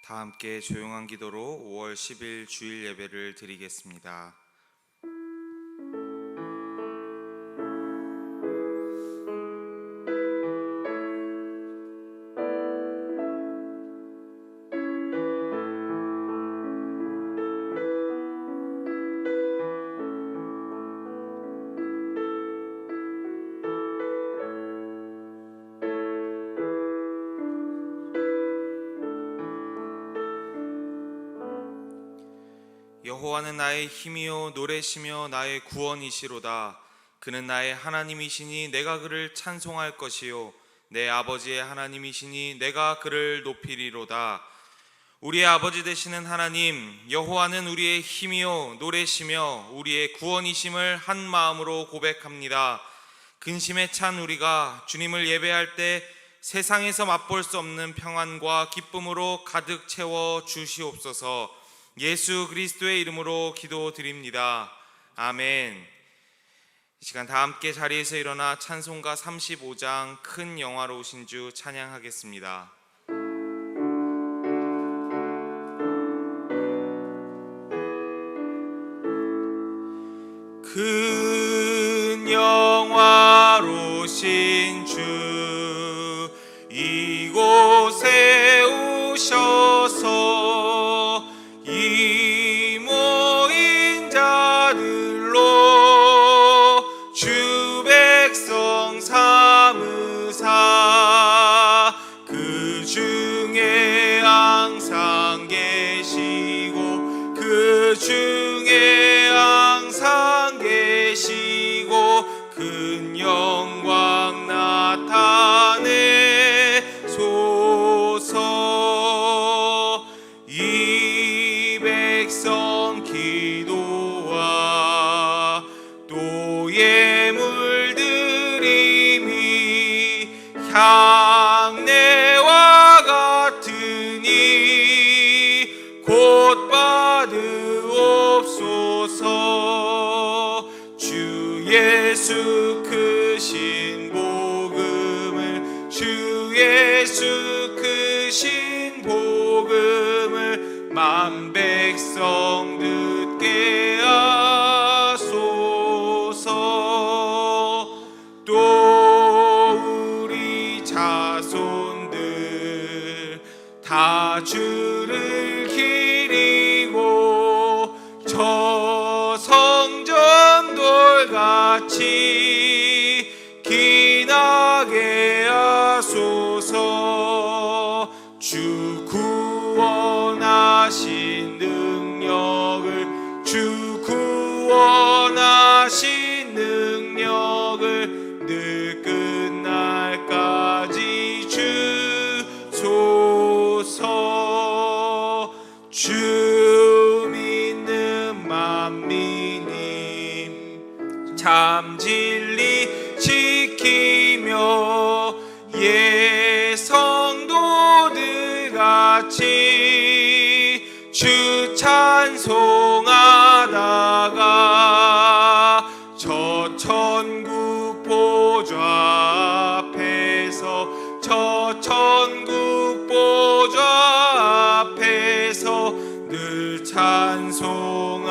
다 함께 조용한 기도로 5월 10일 주일 예배를 드리겠습니다. 여호와는 나의 힘이요 노래시며 나의 구원이시로다. 그는 나의 하나님이시니 내가 그를 찬송할 것이요 내 아버지의 하나님이시니 내가 그를 높이리로다. 우리의 아버지 되시는 하나님, 여호와는 우리의 힘이요 노래시며 우리의 구원이심을 한 마음으로 고백합니다. 근심에 찬 우리가 주님을 예배할 때 세상에서 맛볼 수 없는 평안과 기쁨으로 가득 채워 주시옵소서. 예수 그리스도의 이름으로 기도드립니다. 아멘. 이 시간 다 함께 자리에서 일어나 찬송가 35장 큰 영화로우신 주 찬양하겠습니다. 큰 영화로우신 주 이곳에 오셔서 이 모인 자들로 주 백성 삼으사 그 중에 항상 계시고 그 중에 항상 계시고 큰 영광 나타내소서. 이 백성 기도와 또 예물 드림이 향내와 같으니 곧 받으옵소서. 주 예수 크신 복음을 주 예수 크신 복음을 만 백성 듣게 하소서. 또 우리 자손들 다 주를 기리고 저 성전 돌같이 기나게 하소서. 주 구원하신 능력을 주 구원하신 능력을 늘 끝날까지 주소서. 주 믿는 만민이 참 진리 지키며 예성도들 같이 주 찬송하다가 저 천국 보좌 앞에서 저 천국 보좌 앞에서 늘 찬송하게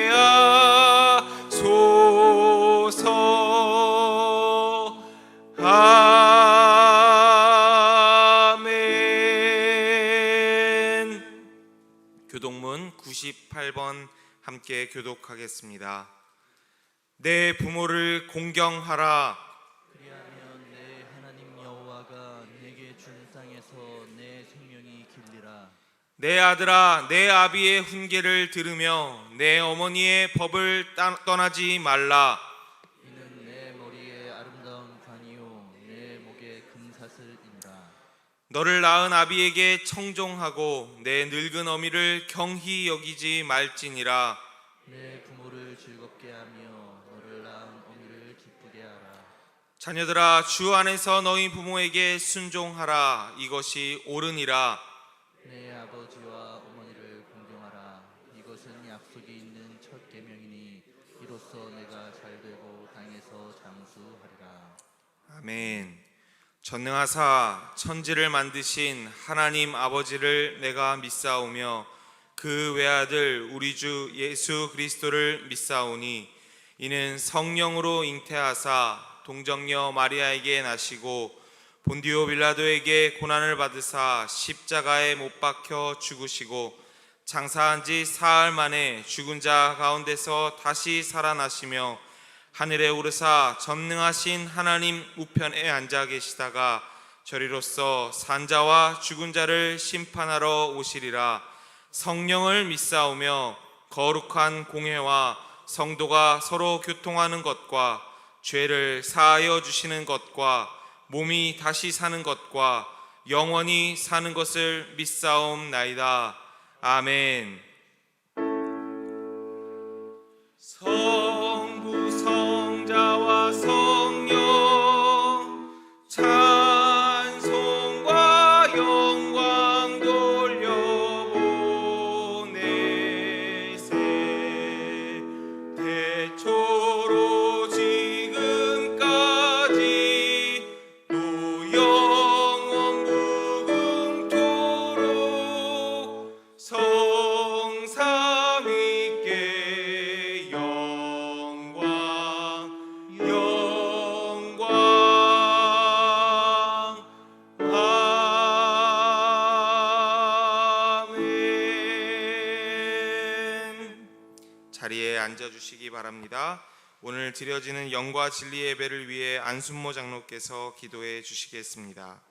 하소서. 아멘. 교독문 98번 함께 교독하겠습니다. 내 부모를 공경하라. 그리하면 내 하나님 여호와가 내게 준 땅에서 내 생명이 길리라. 내 아들아, 내 아비의 훈계를 들으며 내 어머니의 법을 떠나지 말라. 이는 내 머리에 아름다운 관이요 내 목에 금사슬이니라. 너를 낳은 아비에게 청종하고 내 늙은 어미를 경히 여기지 말지니라. 내 부모를 즐겁게 하며 너를 낳은 어미를 기쁘게 하라. 자녀들아, 주 안에서 너희 부모에게 순종하라. 이것이 옳으니라. 내 아버지와 어머니를 공경하라. 이것은 약속이 있는 첫 계명이니 이로써 내가 잘되고 땅에서 장수하리라. 아멘. 전능하사 천지를 만드신 하나님 아버지를 내가 믿사오며 그 외아들 우리 주 예수 그리스도를 믿사오니 이는 성령으로 잉태하사 동정녀 마리아에게 나시고 본디오 빌라도에게 고난을 받으사 십자가에 못 박혀 죽으시고 장사한 지 사흘 만에 죽은 자 가운데서 다시 살아나시며 하늘에 오르사 전능하신 하나님 우편에 앉아 계시다가 저리로서 산자와 죽은 자를 심판하러 오시리라. 성령을 믿사오며 거룩한 공회와 성도가 서로 교통하는 것과 죄를 사하여 주시는 것과 몸이 다시 사는 것과 영원히 사는 것을 믿사옵나이다. 아멘. 성부 성자와 성령 찬송과 영광 돌려보내세. 태초로 지금까지 또 영원 무궁토록 성삼위께 영광 아멘. 자리에 앉아주시기 바랍니다. 오늘 드려지는 영과 진리 예배를 위해 안순모 장로께서 기도해 주시겠습니다.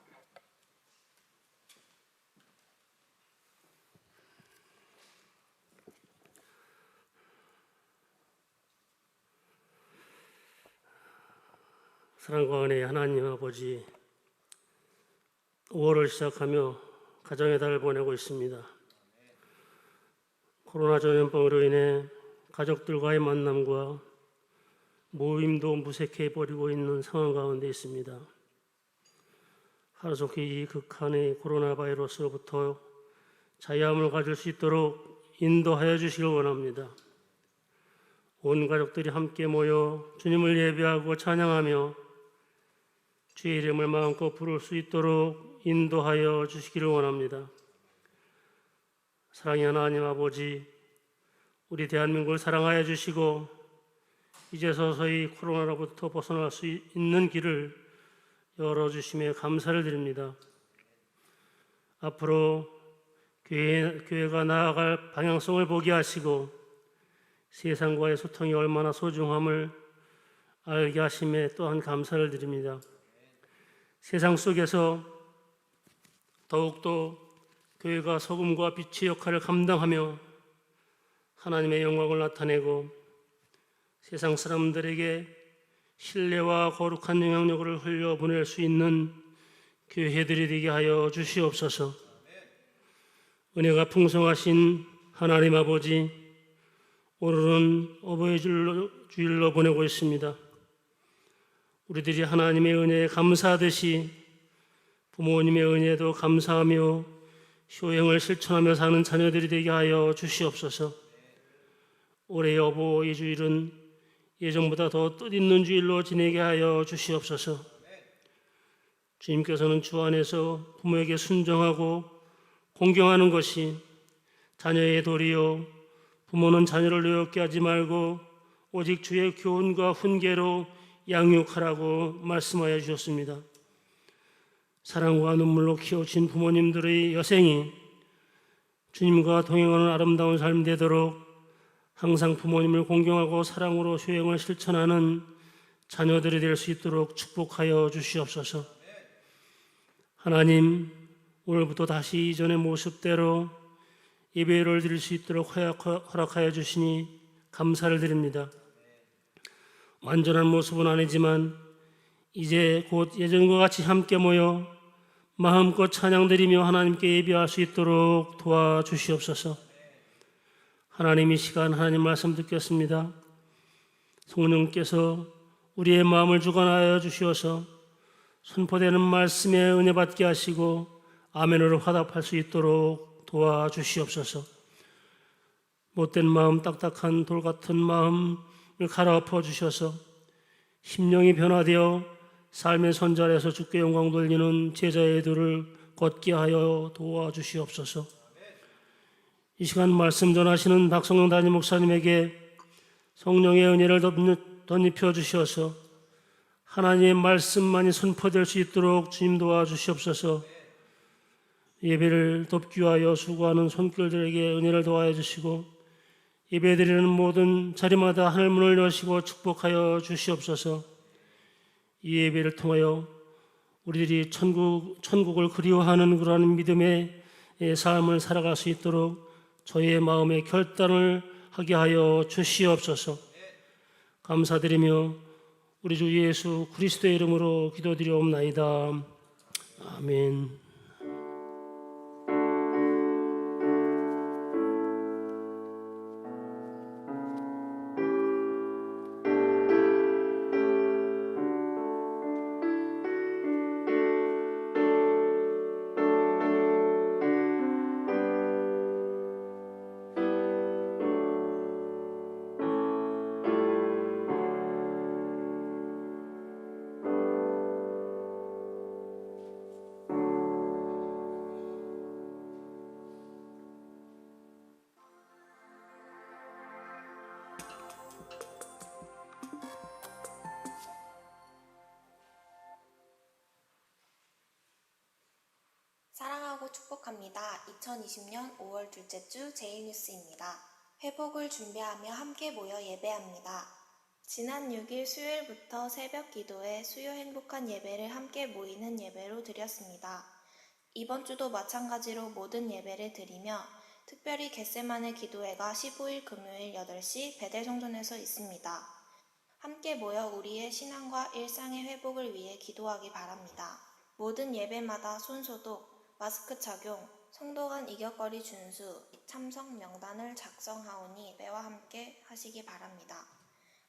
사랑과 은혜의 하나님 아버지, 5월을 시작하며 가정의 달을 보내고 있습니다. 코로나 전염병으로 인해 가족들과의 만남과 모임도 무색해버리고 있는 상황 가운데 있습니다. 하루속히 이 극한의 코로나 바이러스로부터 자유함을 가질 수 있도록 인도하여 주시길 원합니다. 온 가족들이 함께 모여 주님을 예배하고 찬양하며 주의 이름을 마음껏 부를 수 있도록 인도하여 주시기를 원합니다. 사랑의 하나님 아버지, 우리 대한민국을 사랑하여 주시고 이제 서서히 코로나로부터 벗어날 수 있는 길을 열어주심에 감사를 드립니다. 앞으로 교회가 나아갈 방향성을 보게 하시고 세상과의 소통이 얼마나 소중함을 알게 하심에 또한 감사를 드립니다. 세상 속에서 더욱더 교회가 소금과 빛의 역할을 감당하며 하나님의 영광을 나타내고 세상 사람들에게 신뢰와 거룩한 영향력을 흘려보낼 수 있는 교회들이 되게 하여 주시옵소서. 은혜가 풍성하신 하나님 아버지, 오늘은 어버이 주일로 보내고 있습니다. 우리들이 하나님의 은혜에 감사하듯이 부모님의 은혜도 감사하며 효행을 실천하며 사는 자녀들이 되게 하여 주시옵소서. 올해의 어버이 주일은 예정보다 더 뜻있는 주일로 지내게 하여 주시옵소서. 주님께서는 주 안에서 부모에게 순종하고 공경하는 것이 자녀의 도리요, 부모는 자녀를 노엽게 하지 말고 오직 주의 교훈과 훈계로 양육하라고 말씀하여 주셨습니다. 사랑과 눈물로 키우신 부모님들의 여생이 주님과 동행하는 아름다운 삶 되도록 항상 부모님을 공경하고 사랑으로 효행을 실천하는 자녀들이 될 수 있도록 축복하여 주시옵소서. 하나님, 오늘부터 다시 이전의 모습대로 예배를 드릴 수 있도록 허락하여 주시니 감사를 드립니다. 완전한 모습은 아니지만 이제 곧 예전과 같이 함께 모여 마음껏 찬양드리며 하나님께 예배할 수 있도록 도와주시옵소서. 하나님, 이 시간 하나님 말씀 듣겠습니다. 성령께서 우리의 마음을 주관하여 주시어서 선포되는 말씀에 은혜 받게 하시고 아멘으로 화답할 수 있도록 도와주시옵소서. 못된 마음, 딱딱한 돌 같은 마음을 갈아엎어 주셔서 심령이 변화되어 삶의 선자에서 주께 영광 돌리는 제자의 들을 걷게 하여 도와주시옵소서. 이 시간 말씀 전하시는 박성영 담임 목사님에게 성령의 은혜를 덧입혀 주셔서 하나님의 말씀만이 선포될 수 있도록 주님 도와주시옵소서. 예배를 돕기 위하여 수고하는 손길들에게 은혜를 도와해 주시고 예배드리는 모든 자리마다 하늘 문을 여시고 축복하여 주시옵소서. 이 예배를 통하여 우리들이 천국을 그리워하는 그러한 믿음의 삶을 살아갈 수 있도록 저희의 마음의 결단을 하게 하여 주시옵소서. 감사드리며 우리 주 예수 그리스도의 이름으로 기도드리옵나이다. 아멘. 사랑하고 축복합니다. 2020년 5월 둘째 주 제일뉴스입니다. 회복을 준비하며 함께 모여 예배합니다. 지난 6일 수요일부터 새벽 기도에 수요 행복한 예배를 함께 모이는 예배로 드렸습니다. 이번 주도 마찬가지로 모든 예배를 드리며 특별히 겟세마네 기도회가 15일 금요일 8시 베델성전에서 있습니다. 함께 모여 우리의 신앙과 일상의 회복을 위해 기도하기 바랍니다. 모든 예배마다 손소독, 마스크 착용, 성도 간 이격거리 준수, 참석 명단을 작성하오니 매와 함께 하시기 바랍니다.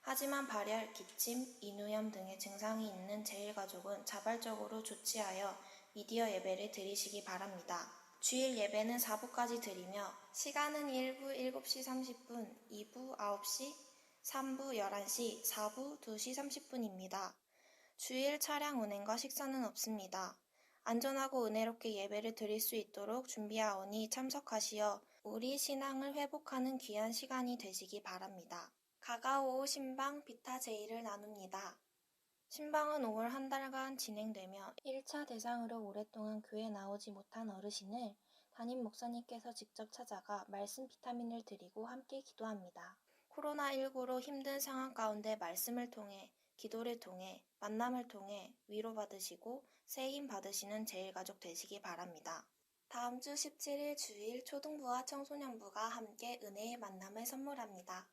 하지만 발열, 기침, 인후염 등의 증상이 있는 제일가족은 자발적으로 조치하여 미디어 예배를 드리시기 바랍니다. 주일 예배는 4부까지 드리며 시간은 1부 7시 30분, 2부 9시, 3부 11시, 4부 2시 30분입니다. 주일 차량 운행과 식사는 없습니다. 안전하고 은혜롭게 예배를 드릴 수 있도록 준비하오니 참석하시어 우리 신앙을 회복하는 귀한 시간이 되시기 바랍니다. 가가오오 신방 비타 제의를 나눕니다. 신방은 5월 한 달간 진행되며 1차 대상으로 오랫동안 교회에 나오지 못한 어르신을 담임 목사님께서 직접 찾아가 말씀 비타민을 드리고 함께 기도합니다. 코로나19로 힘든 상황 가운데 말씀을 통해 기도를 통해 만남을 통해 위로받으시고 새 힘 받으시는 제일가족 되시기 바랍니다. 다음 주 17일 주일 초등부와 청소년부가 함께 은혜의 만남을 선물합니다.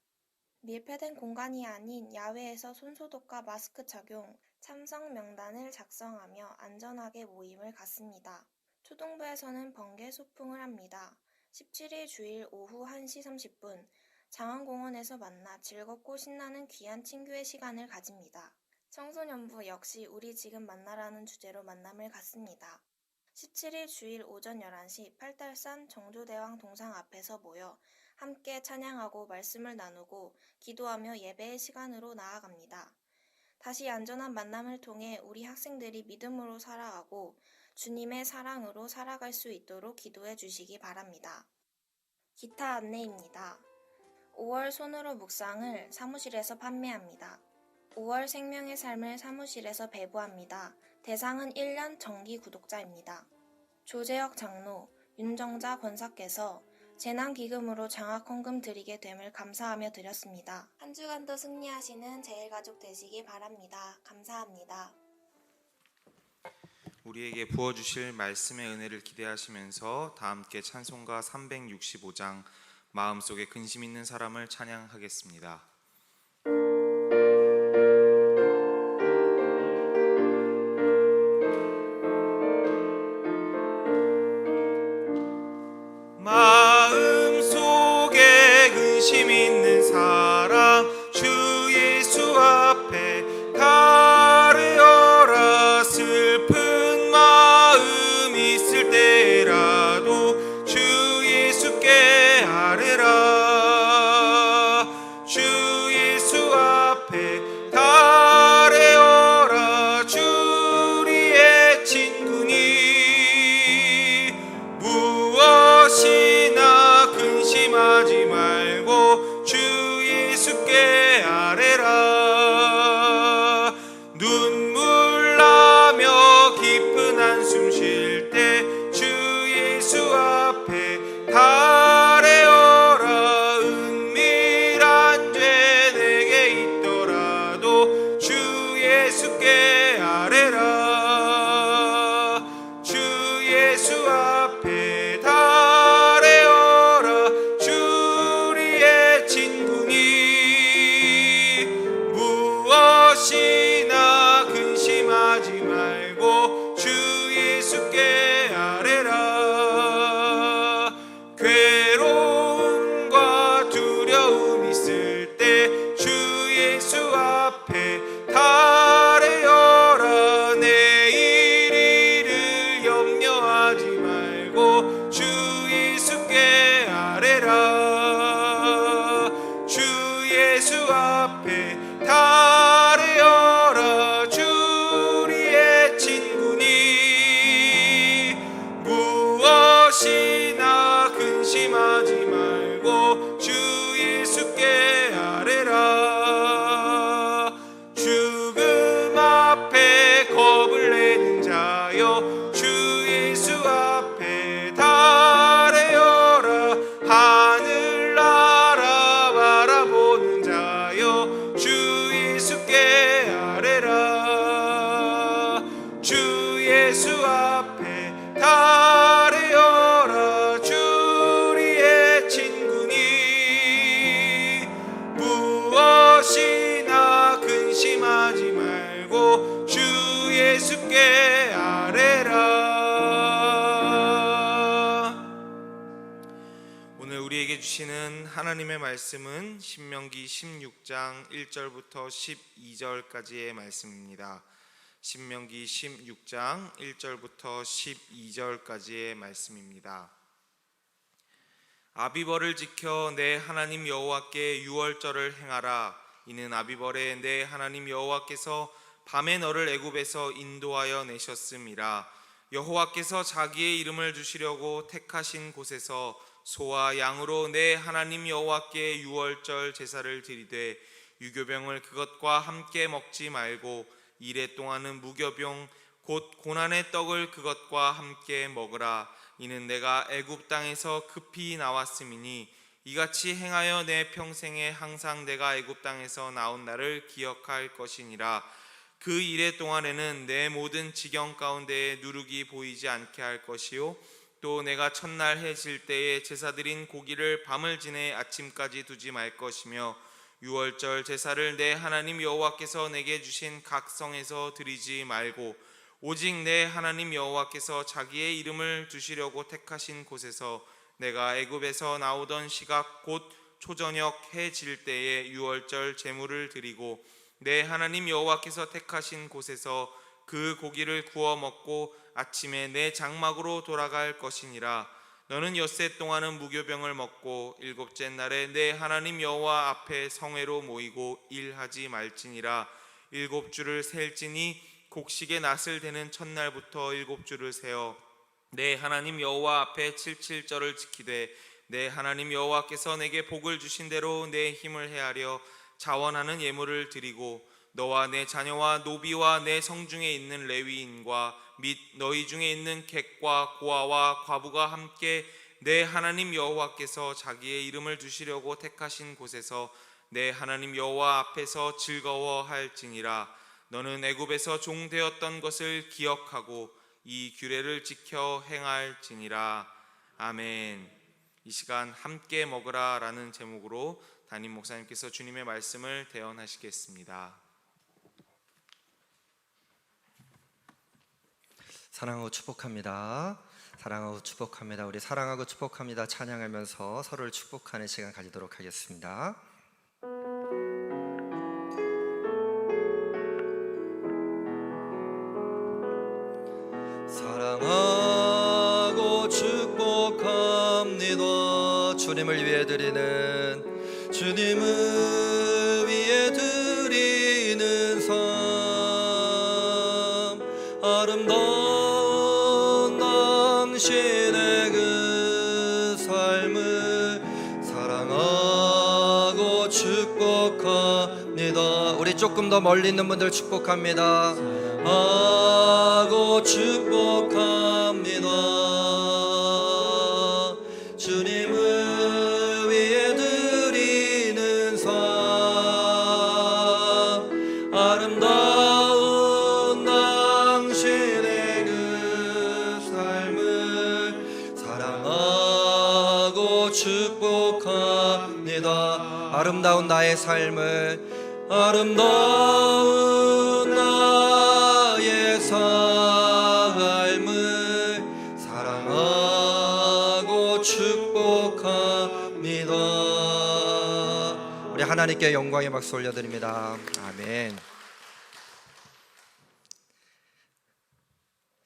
밀폐된 공간이 아닌 야외에서 손소독과 마스크 착용, 참석 명단을 작성하며 안전하게 모임을 갖습니다. 초등부에서는 번개 소풍을 합니다. 17일 주일 오후 1시 30분 장안공원에서 만나 즐겁고 신나는 귀한 친교의 시간을 가집니다. 청소년부 역시 우리 지금 만나라는 주제로 만남을 갖습니다. 17일 주일 오전 11시 팔달산 정조대왕 동상 앞에서 모여 함께 찬양하고 말씀을 나누고 기도하며 예배의 시간으로 나아갑니다. 다시 안전한 만남을 통해 우리 학생들이 믿음으로 살아가고 주님의 사랑으로 살아갈 수 있도록 기도해 주시기 바랍니다. 기타 안내입니다. 5월 손으로 묵상을 사무실에서 판매합니다. 5월 생명의 삶을 사무실에서 배부합니다. 대상은 1년 정기 구독자입니다. 조재혁 장로, 윤정자 권사께서 재난기금으로 장학헌금 드리게 됨을 감사하며 드렸습니다. 한 주간도 승리하시는 제일가족 되시기 바랍니다. 감사합니다. 우리에게 부어주실 말씀의 은혜를 기대하시면서 다 함께 찬송가 365장 마음속에 근심 있는 사람을 찬양하겠습니다. 마음속에 근심 있는 사람 주 예수 앞에 가려라. 슬픈 마음 있을 때라도 주 예수께 아뢰라. 주 앞에 달에여라. 내일 일을 염려하지 말고 주 예수께 아뢰라. 주 예수 앞에 달에여라. 주 우리의 친구니 무엇이나 근심하지 말고 주 예수께 아뢰라. 죽음 앞에 겁을 내는 자여 주 예수 앞에 달에여라. 하늘나라 바라보는 자여 주 예수께 아뢰라. 주 예수 앞에 달에여라. 주 우리의 친구니 무엇이나 근심하지 말고 주 예수께 아뢰라. 오늘 우리에게 주시는 하나님의 말씀은 신명기 16장 1절부터 12절까지의 말씀입니다. 신명기 16장 1절부터 12절까지의 말씀입니다. 아비벌을 지켜 내 하나님 여호와께 유월절을 행하라. 이는 아비벌에 내 하나님 여호와께서 밤에 너를 애굽에서 인도하여 내셨음이라. 여호와께서 자기의 이름을 두시려고 택하신 곳에서 소와 양으로 내 하나님 여호와께 유월절 제사를 드리되 유교병을 그것과 함께 먹지 말고 이레 동안은 무교병 곧 고난의 떡을 그것과 함께 먹으라. 이는 내가 애굽 땅에서 급히 나왔음이니 이같이 행하여 내 평생에 항상 내가 애굽 땅에서 나온 날을 기억할 것이니라. 그 이레 동안에는 내 모든 지경 가운데에 누룩이 보이지 않게 할 것이요 또 내가 첫날 해 질 때에 제사드린 고기를 밤을 지내 아침까지 두지 말 것이며 유월절 제사를 내 하나님 여호와께서 내게 주신 각 성에서 드리지 말고 오직 내 하나님 여호와께서 자기의 이름을 두시려고 택하신 곳에서 내가 애굽에서 나오던 시각 곧 초저녁 해 질 때에 유월절 제물을 드리고 내 하나님 여호와께서 택하신 곳에서 그 고기를 구워 먹고 아침에 내 장막으로 돌아갈 것이니라. 너는 엿새 동안은 무교병을 먹고 일곱째 날에 내 하나님 여호와 앞에 성회로 모이고 일하지 말지니라. 7주를 셀지니 곡식의 낫을 대는 첫날부터 7주를 세어 내 하나님 여호와 앞에 77절을 지키되 내 하나님 여호와께서 내게 복을 주신 대로 내 힘을 헤아려 자원하는 예물을 드리고 너와 내 자녀와 노비와 내 성중에 있는 레위인과 및 너희 중에 있는 객과 고아와 과부가 함께 내 하나님 여호와께서 자기의 이름을 두시려고 택하신 곳에서 내 하나님 여호와 앞에서 즐거워할지니라. 너는 애굽에서 종되었던 것을 기억하고 이 규례를 지켜 행할지니라. 아멘. 이 시간 함께 먹으라 라는 제목으로 담임 목사님께서 주님의 말씀을 대언하시겠습니다. 사랑하고 축복합니다. 사랑하고 축복합니다. 우리 사랑하고 축복합니다 찬양하면서 서로를 축복하는 시간 가지도록 하겠습니다. 사랑하고 축복합니다. 주님을 위해 드리는 주님을 위해 드리는 삶 아름다운 당신의 그 삶을 사랑하고 축복합니다. 우리 조금 더 멀리 있는 분들 축복합니다. 하고 축복합니다. 주님을 위해 드리는 삶 아름다운 당신의 그 삶을 사랑하고 축복합니다. 아름다운 나의 삶을 아름다운 나의 삶을 사랑하고 축복합니다. 우리 하나님께 영광의 박수 올려드립니다. 아멘.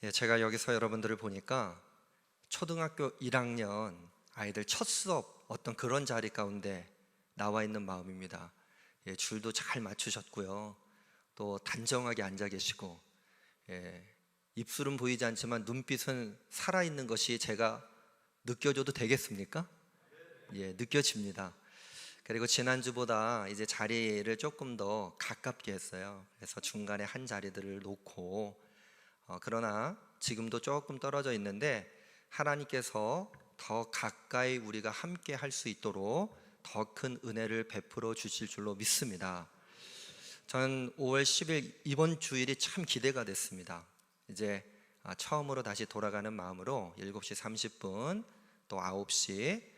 예, 제가 여기서 여러분들을 보니까 초등학교 1학년 아이들 첫 수업 어떤 그런 자리 가운데 나와 있는 마음입니다. 예, 줄도 잘 맞추셨고요. 또 단정하게 앉아 계시고, 예, 입술은 보이지 않지만 눈빛은 살아있는 것이 제가 느껴줘도 되겠습니까? 예, 느껴집니다. 그리고 지난주보다 이제 자리를 조금 더 가깝게 했어요. 그래서 중간에 한 자리들을 놓고, 그러나 지금도 조금 떨어져 있는데 하나님께서 더 가까이 우리가 함께 할 수 있도록 더 큰 은혜를 베풀어 주실 줄로 믿습니다. 저는 5월 10일 이번 주일이 참 기대가 됐습니다. 이제 처음으로 다시 돌아가는 마음으로 7시 30분 또 9시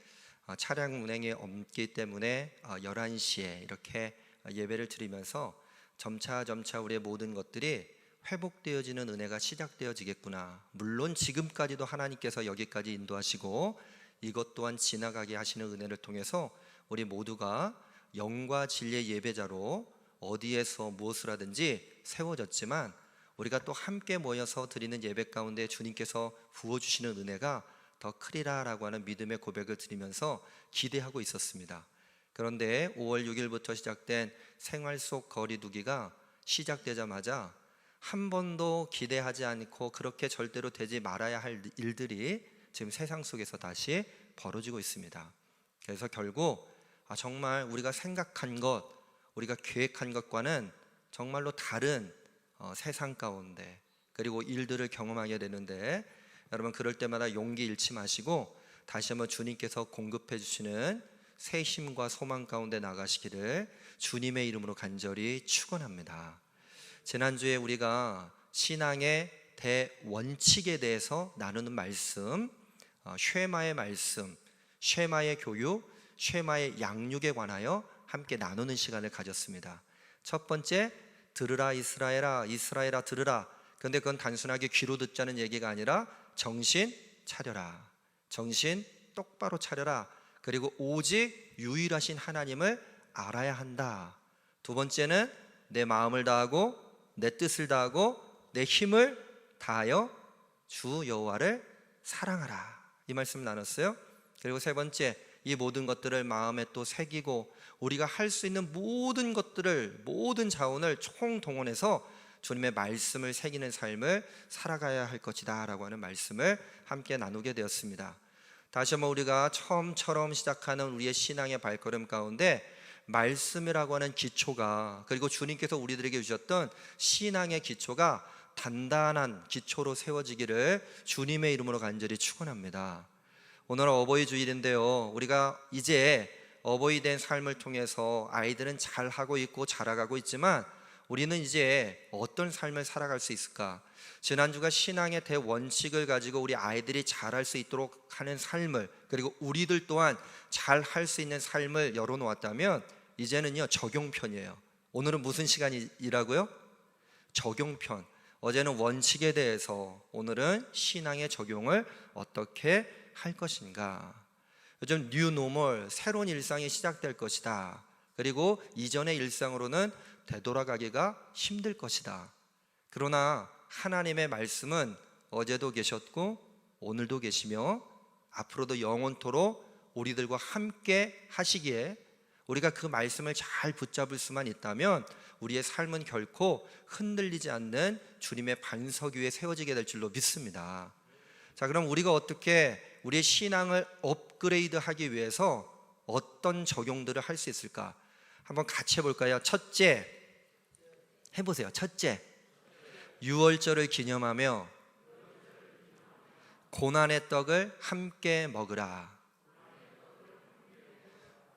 차량 운행이 없기 때문에 11시에 이렇게 예배를 드리면서 점차 우리의 모든 것들이 회복되어지는 은혜가 시작되어지겠구나. 물론 지금까지도 하나님께서 여기까지 인도하시고 이것 또한 지나가게 하시는 은혜를 통해서 우리 모두가 영과 진리의 예배자로 어디에서 무엇을 하든지 세워졌지만 우리가 또 함께 모여서 드리는 예배 가운데 주님께서 부어주시는 은혜가 더 크리라라고 하는 믿음의 고백을 드리면서 기대하고 있었습니다. 그런데 5월 6일부터 시작된 생활 속 거리두기가 시작되자마자 한 번도 기대하지 않고 그렇게 절대로 되지 말아야 할 일들이 지금 세상 속에서 다시 벌어지고 있습니다. 그래서 결국 정말 우리가 생각한 것, 우리가 계획한 것과는 정말로 다른 세상 가운데 그리고 일들을 경험하게 되는데, 여러분 그럴 때마다 용기 잃지 마시고 다시 한번 주님께서 공급해 주시는 새 힘과 소망 가운데 나가시기를 주님의 이름으로 간절히 축원합니다. 지난주에 우리가 신앙의 대원칙에 대해서 나누는 말씀, 쉐마의 말씀, 쉐마의 교육, 쉐마의 양육에 관하여 함께 나누는 시간을 가졌습니다. 첫 번째, 들으라 이스라엘아, 이스라엘아 들으라. 그런데 그건 단순하게 귀로 듣자는 얘기가 아니라 정신 차려라, 정신 똑바로 차려라. 그리고 오직 유일하신 하나님을 알아야 한다. 두 번째는 내 마음을 다하고 내 뜻을 다하고 내 힘을 다하여 주 여호와를 사랑하라. 이 말씀 나눴어요. 그리고 세 번째, 이 모든 것들을 마음에 또 새기고 우리가 할 수 있는 모든 것들을, 모든 자원을 총동원해서 주님의 말씀을 새기는 삶을 살아가야 할 것이다 라고 하는 말씀을 함께 나누게 되었습니다. 다시 한번 우리가 처음처럼 시작하는 우리의 신앙의 발걸음 가운데 말씀이라고 하는 기초가, 그리고 주님께서 우리들에게 주셨던 신앙의 기초가 단단한 기초로 세워지기를 주님의 이름으로 간절히 축원합니다. 오늘 어버이 주일인데요, 우리가 이제 어버이 된 삶을 통해서 아이들은 잘하고 있고 자라가고 있지만 우리는 이제 어떤 삶을 살아갈 수 있을까? 지난주가 신앙의 대원칙을 가지고 우리 아이들이 잘할 수 있도록 하는 삶을, 그리고 우리들 또한 잘할 수 있는 삶을 열어놓았다면 이제는요 적용편이에요. 오늘은 무슨 시간이라고요? 적용편. 어제는 원칙에 대해서, 오늘은 신앙의 적용을 어떻게 할 것인가. 요즘 뉴노멀, 새로운 일상이 시작될 것이다. 그리고 이전의 일상으로는 되돌아가기가 힘들 것이다. 그러나 하나님의 말씀은 어제도 계셨고 오늘도 계시며 앞으로도 영원토록 우리들과 함께 하시기에 우리가 그 말씀을 잘 붙잡을 수만 있다면 우리의 삶은 결코 흔들리지 않는 주님의 반석 위에 세워지게 될 줄로 믿습니다. 자, 그럼 우리가 어떻게 우리의 신앙을 업그레이드하기 위해서 어떤 적용들을 할 수 있을까? 한번 같이 해볼까요? 첫째, 해보세요. 첫째, 유월절을 기념하며 고난의 떡을 함께 먹으라.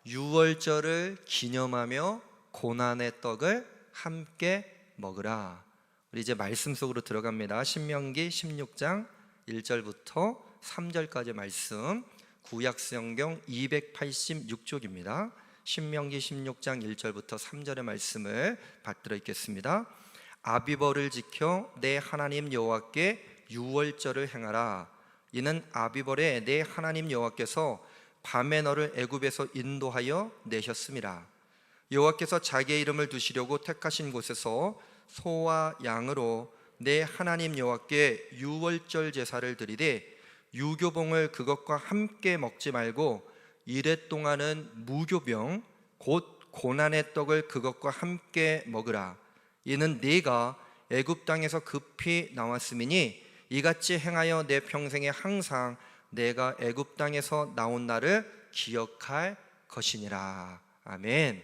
유월절을 기념하며 고난의 떡을 함께 먹으라. 우리 이제 말씀 속으로 들어갑니다. 신명기 16장 1절부터 3절까지 말씀, 구약성경 286쪽입니다. 신명기 16장 1절부터 3절의 말씀을 받들어 읽겠습니다. 아비벌을 지켜 내 하나님 여호와께 유월절을 행하라. 이는 아비벌에 내 하나님 여호와께서 밤에 너를 애굽에서 인도하여 내셨음이라. 여호와께서 자기의 이름을 두시려고 택하신 곳에서 소와 양으로 내 하나님 여호와께 유월절 제사를 드리되 유교봉을 그것과 함께 먹지 말고 이레 동안은 무교병 곧 고난의 떡을 그것과 함께 먹으라. 이는 네가 애굽 땅에서 급히 나왔음이니 이같이 행하여 내 평생에 항상 내가 애굽 땅에서 나온 날을 기억할 것이니라. 아멘.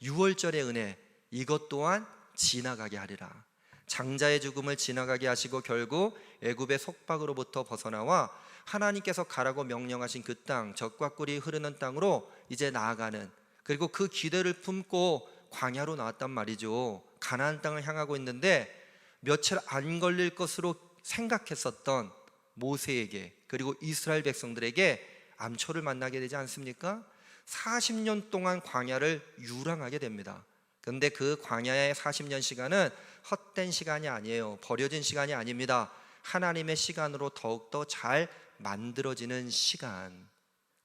유월절의 은혜, 이것 또한 지나가게 하리라. 장자의 죽음을 지나가게 하시고 결국 애굽의 속박으로부터 벗어나와 하나님께서 가라고 명령하신 그 땅, 젖과 꿀이 흐르는 땅으로 이제 나아가는, 그리고 그 기대를 품고 광야로 나왔단 말이죠. 가나안 땅을 향하고 있는데 며칠 안 걸릴 것으로 생각했었던 모세에게, 그리고 이스라엘 백성들에게 암초를 만나게 되지 않습니까? 40년 동안 광야를 유랑하게 됩니다. 그런데 그 광야의 40년 시간은 헛된 시간이 아니에요. 버려진 시간이 아닙니다. 하나님의 시간으로 더욱더 잘 만들어지는 시간.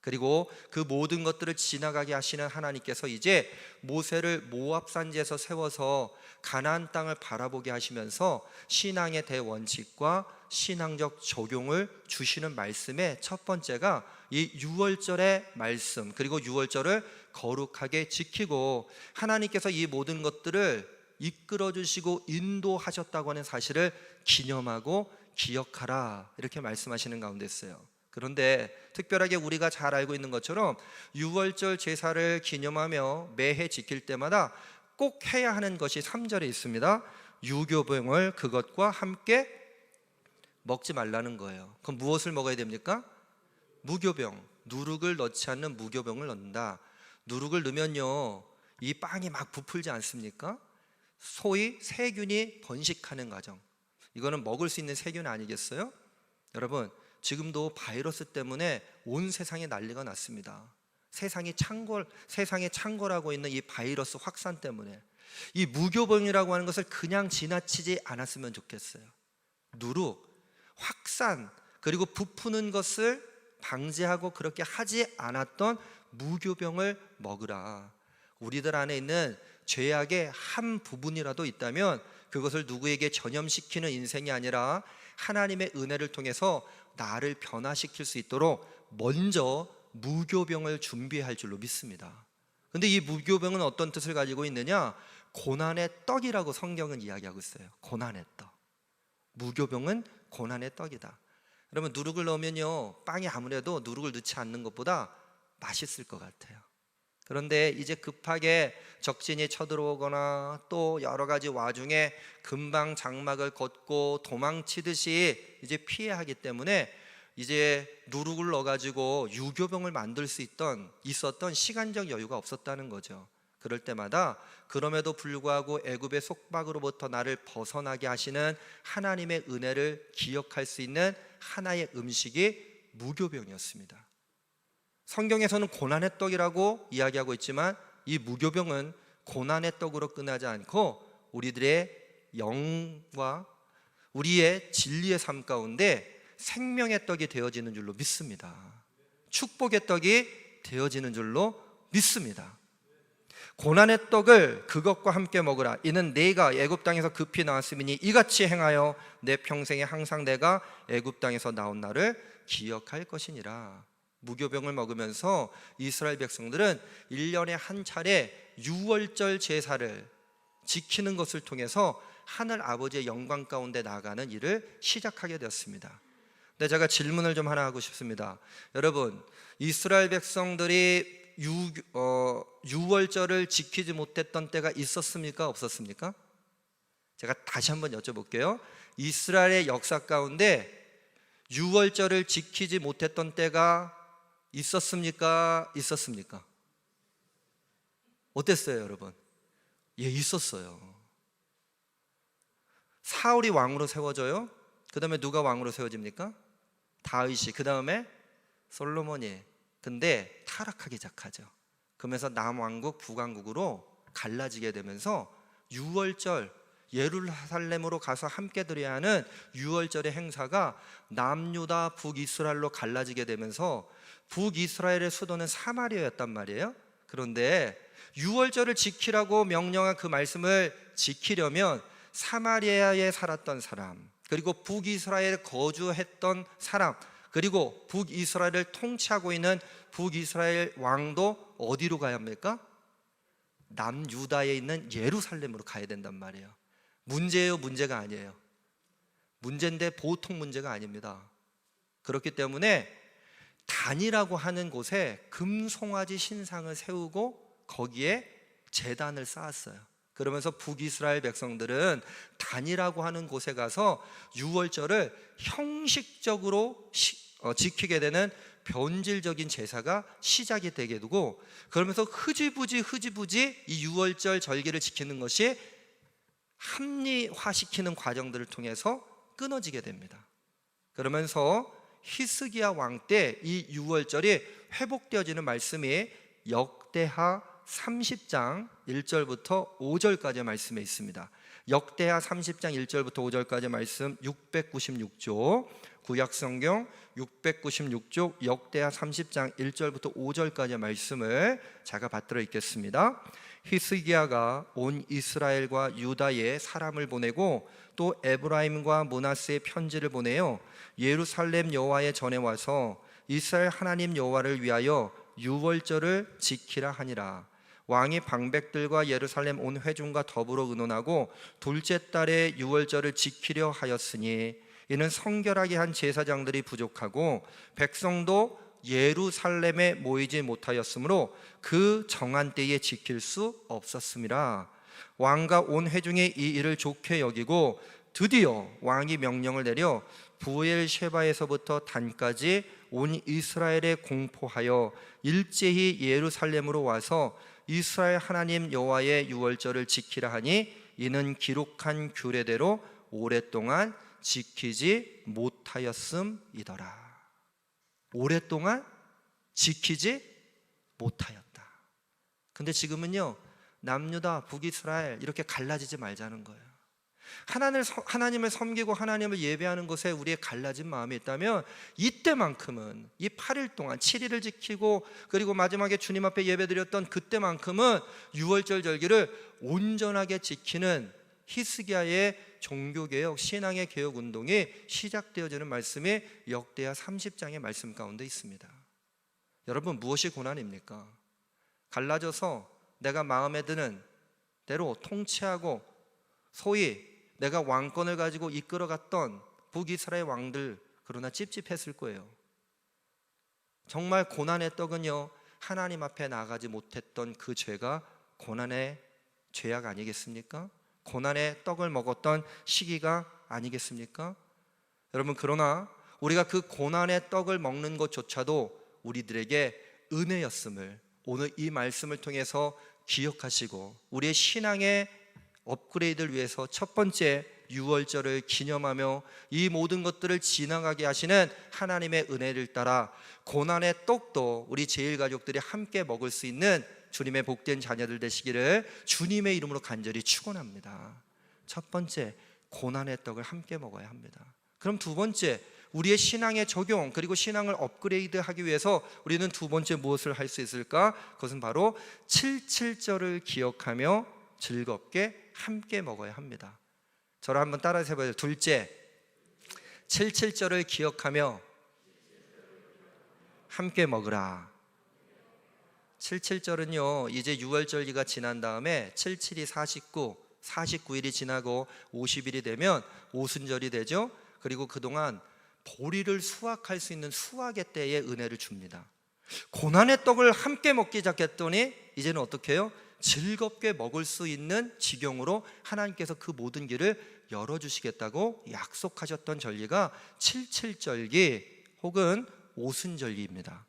그리고 그 모든 것들을 지나가게 하시는 하나님께서 이제 모세를 모압 산지에서 세워서 가나안 땅을 바라보게 하시면서 신앙의 대원칙과 신앙적 적용을 주시는 말씀의 첫 번째가 이 유월절의 말씀, 그리고 유월절을 거룩하게 지키고 하나님께서 이 모든 것들을 이끌어 주시고 인도하셨다고 하는 사실을 기념하고 기억하라, 이렇게 말씀하시는 가운데 있어요. 그런데 특별하게 우리가 잘 알고 있는 것처럼 유월절 제사를 기념하며 매해 지킬 때마다 꼭 해야 하는 것이 3절에 있습니다. 유교병을 그것과 함께 먹지 말라는 거예요. 그럼 무엇을 먹어야 됩니까? 무교병, 누룩을 넣지 않는 무교병을 넣는다. 누룩을 넣으면요, 이 빵이 막 부풀지 않습니까? 소위 세균이 번식하는 과정. 이거는 먹을 수 있는 세균 아니겠어요? 여러분, 지금도 바이러스 때문에 온 세상에 난리가 났습니다. 세상에 창궐하고 있는 이 바이러스 확산 때문에 이 무교병이라고 하는 것을 그냥 지나치지 않았으면 좋겠어요. 누룩, 확산, 그리고 부푸는 것을 방지하고 그렇게 하지 않았던 무교병을 먹으라. 우리들 안에 있는 죄악의 한 부분이라도 있다면 그것을 누구에게 전염시키는 인생이 아니라 하나님의 은혜를 통해서 나를 변화시킬 수 있도록 먼저 무교병을 준비할 줄로 믿습니다. 그런데 이 무교병은 어떤 뜻을 가지고 있느냐? 고난의 떡이라고 성경은 이야기하고 있어요. 고난의 떡. 무교병은 고난의 떡이다. 여러분, 누룩을 넣으면요, 빵이 아무래도 누룩을 넣지 않는 것보다 맛있을 것 같아요. 그런데 이제 급하게 적진이 쳐들어오거나 또 여러 가지 와중에 금방 장막을 걷고 도망치듯이 이제 피해야 하기 때문에 이제 누룩을 넣어가지고 유교병을 만들 수 있었던 시간적 여유가 없었다는 거죠. 그럴 때마다 그럼에도 불구하고 애굽의 속박으로부터 나를 벗어나게 하시는 하나님의 은혜를 기억할 수 있는 하나의 음식이 무교병이었습니다. 성경에서는 고난의 떡이라고 이야기하고 있지만 이 무교병은 고난의 떡으로 끝나지 않고 우리들의 영과 우리의 진리의 삶 가운데 생명의 떡이 되어지는 줄로 믿습니다. 축복의 떡이 되어지는 줄로 믿습니다. 고난의 떡을 그것과 함께 먹으라. 이는 네가 애굽 땅에서 급히 나왔음이니 이같이 행하여 내 평생에 항상 내가 애굽 땅에서 나온 날을 기억할 것이니라. 무교병을 먹으면서 이스라엘 백성들은 1년에 한 차례 유월절 제사를 지키는 것을 통해서 하늘 아버지의 영광 가운데 나아가는 일을 시작하게 되었습니다. 근데 제가 질문을 좀 하나 하고 싶습니다. 여러분, 이스라엘 백성들이 유월절을 지키지 못했던 때가 있었습니까? 없었습니까? 제가 다시 한번 여쭤볼게요. 이스라엘의 역사 가운데 유월절을 지키지 못했던 때가 있었습니까? 있었습니까? 어땠어요, 여러분? 예, 있었어요. 사울이 왕으로 세워져요. 그 다음에 누가 왕으로 세워집니까? 다윗이. 그 다음에 솔로몬이. 근데 타락하기 시작하죠. 그러면서 남왕국, 북왕국으로 갈라지게 되면서 유월절, 예루살렘으로 가서 함께 드려야 하는 유월절의 행사가 남유다, 북이스라엘로 갈라지게 되면서 북이스라엘의 수도는 사마리아였단 말이에요. 그런데 유월절을 지키라고 명령한 그 말씀을 지키려면 사마리아에 살았던 사람, 그리고 북이스라엘에 거주했던 사람, 그리고 북이스라엘을 통치하고 있는 북이스라엘 왕도 어디로 가야 합니까? 남유다에 있는 예루살렘으로 가야 된단 말이에요. 문제예요, 문제가 아니에요. 문제인데 보통 문제가 아닙니다. 그렇기 때문에 단이라고 하는 곳에 금송아지 신상을 세우고 거기에 제단을 쌓았어요. 그러면서 북이스라엘 백성들은 단이라고 하는 곳에 가서 유월절을 형식적으로 지키게 되는 변질적인 제사가 시작이 되게 되고, 그러면서 흐지부지 이 유월절 절기를 지키는 것이 합리화시키는 과정들을 통해서 끊어지게 됩니다. 그러면서 히스기야 왕 때 이 유월절이 회복되어지는 말씀이 역대하 30장 1절부터 5절까지의 말씀에 있습니다. 역대하 30장 1절부터 5절까지의 말씀 696조, 구약성경 696쪽 역대하 30장 1절부터 5절까지의 말씀을 제가 받들어 읽겠습니다. 히스기야가 온 이스라엘과 유다에 사람을 보내고 또 에브라임과 므낫세에 편지를 보내요 예루살렘 여호와의 전에 와서 이스라엘 하나님 여호와를 위하여 유월절을 지키라 하니라. 왕이 방백들과 예루살렘 온 회중과 더불어 의논하고 둘째 달에 유월절을 지키려 하였으니 이는 성결하게 한 제사장들이 부족하고 백성도 예루살렘에 모이지 못하였으므로 그 정한 때에 지킬 수 없었음이라. 왕과 온 회중이 이 일을 좋게 여기고 드디어 왕이 명령을 내려 부엘셰바에서부터 단까지 온 이스라엘에 공포하여 일제히 예루살렘으로 와서 이스라엘 하나님 여호와의 유월절을 지키라 하니 이는 기록한 규례대로 오랫동안 지키지 못하였음이더라. 오랫동안 지키지 못하였다. 근데 지금은요, 남유다, 북이스라엘 이렇게 갈라지지 말자는 거예요. 하나님을 섬기고 하나님을 예배하는 것에 우리의 갈라진 마음이 있다면 이때만큼은, 이 8일 동안 7일을 지키고 그리고 마지막에 주님 앞에 예배드렸던 그때만큼은 유월절 절기를 온전하게 지키는 히스기야의 종교개혁, 신앙의 개혁 운동이 시작되어지는 말씀이 역대하 30장의 말씀 가운데 있습니다. 여러분, 무엇이 고난입니까? 갈라져서 내가 마음에 드는 대로 통치하고 소위 내가 왕권을 가지고 이끌어갔던 북이스라엘 왕들, 그러나 찝찝했을 거예요. 정말 고난의 떡은요, 하나님 앞에 나가지 못했던 그 죄가 고난의 죄악 아니겠습니까? 고난의 떡을 먹었던 시기가 아니겠습니까? 여러분, 그러나 우리가 그 고난의 떡을 먹는 것조차도 우리들에게 은혜였음을 오늘 이 말씀을 통해서 기억하시고 우리의 신앙의 업그레이드를 위해서 첫 번째 유월절을 기념하며 이 모든 것들을 지나가게 하시는 하나님의 은혜를 따라 고난의 떡도 우리 제일가족들이 함께 먹을 수 있는 주님의 복된 자녀들 되시기를 주님의 이름으로 간절히 축원합니다. 첫 번째, 고난의 떡을 함께 먹어야 합니다. 그럼 두 번째, 우리의 신앙의 적용 그리고 신앙을 업그레이드하기 위해서 우리는 두 번째 무엇을 할 수 있을까? 그것은 바로 77절을 기억하며 즐겁게 함께 먹어야 합니다. 저를 한번 따라서 해봐요. 둘째, 77절을 기억하며 함께 먹으라. 77절은요, 이제 유월절기가 지난 다음에 77이 49, 49일이 지나고 50일이 되면 오순절이 되죠. 그리고 그동안 보리를 수확할 수 있는 수확의 때에 은혜를 줍니다. 고난의 떡을 함께 먹기 시작했더니 이제는 어떻게 해요? 즐겁게 먹을 수 있는 지경으로 하나님께서 그 모든 길을 열어주시겠다고 약속하셨던 절기가 77절기 혹은 오순절기입니다.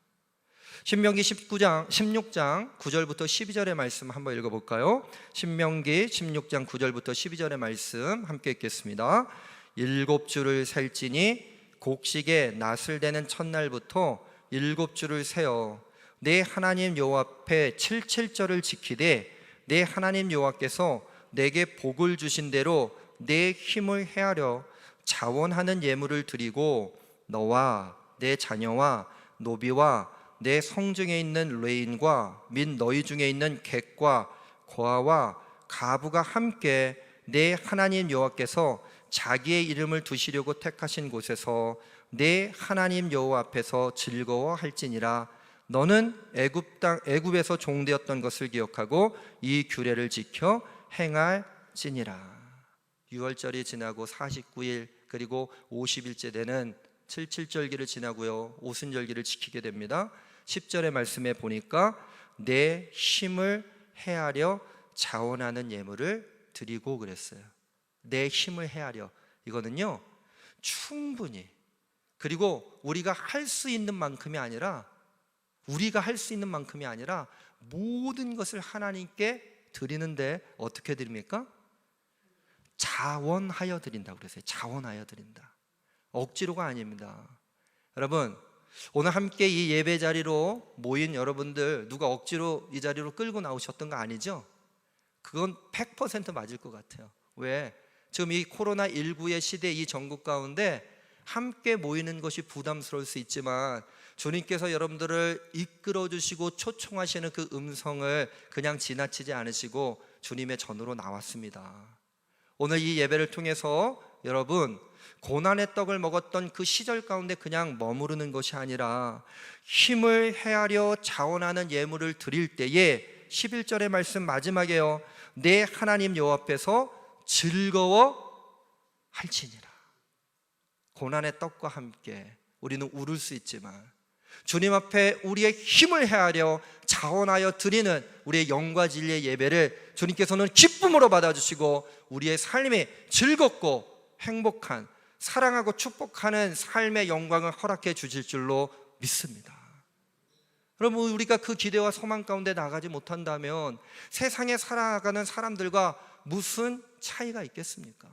신명기 16장 9절부터 12절의 말씀 한번 읽어볼까요? 신명기 16장 9절부터 12절의 말씀 함께 읽겠습니다. 7주를 셀지니 곡식에 낫을 대는 첫날부터 7주를 세어 내 하나님 여호와 앞에 77절을 지키되 내 하나님 여호와께서 내게 복을 주신 대로 내 힘을 헤아려 자원하는 예물을 드리고 너와 내 자녀와 노비와 내 성중에 있는 레인과 및 너희 중에 있는 객과 고아와 가부가 함께 내 하나님 여호와께서 자기의 이름을 두시려고 택하신 곳에서 내 하나님 여호와 앞에서 즐거워할지니라. 너는 애굽에서 종되었던 것을 기억하고 이 규례를 지켜 행할지니라. 6월절이 지나고 49일 그리고 50일째 되는 77절기를 지나고요, 오순절기를 지키게 됩니다. 10절의 말씀에 보니까 내 힘을 헤아려 자원하는 예물을 드리고 그랬어요. 내 힘을 헤아려, 이거는요 충분히, 그리고 우리가 할 수 있는 만큼이 아니라 모든 것을 하나님께 드리는데 어떻게 드립니까? 자원하여 드린다고 그랬어요. 자원하여 드린다. 억지로가 아닙니다. 여러분, 오늘 함께 이 예배 자리로 모인 여러분들 누가 억지로 이 자리로 끌고 나오셨던 거 아니죠? 그건 100% 맞을 것 같아요. 왜? 지금 이 코로나19의 시대, 이 전국 가운데 함께 모이는 것이 부담스러울 수 있지만 주님께서 여러분들을 이끌어 주시고 초청하시는 그 음성을 그냥 지나치지 않으시고 주님의 전으로 나왔습니다. 오늘 이 예배를 통해서 여러분, 고난의 떡을 먹었던 그 시절 가운데 그냥 머무르는 것이 아니라 힘을 헤아려 자원하는 예물을 드릴 때에 11절의 말씀 마지막에요, 내 하나님 여호와 앞에서 즐거워할지니라. 고난의 떡과 함께 우리는 울을 수 있지만 주님 앞에 우리의 힘을 헤아려 자원하여 드리는 우리의 영과 진리의 예배를 주님께서는 기쁨으로 받아주시고 우리의 삶이 즐겁고 행복한, 사랑하고 축복하는 삶의 영광을 허락해 주실 줄로 믿습니다. 여러분, 우리가 그 기대와 소망 가운데 나가지 못한다면 세상에 살아가는 사람들과 무슨 차이가 있겠습니까?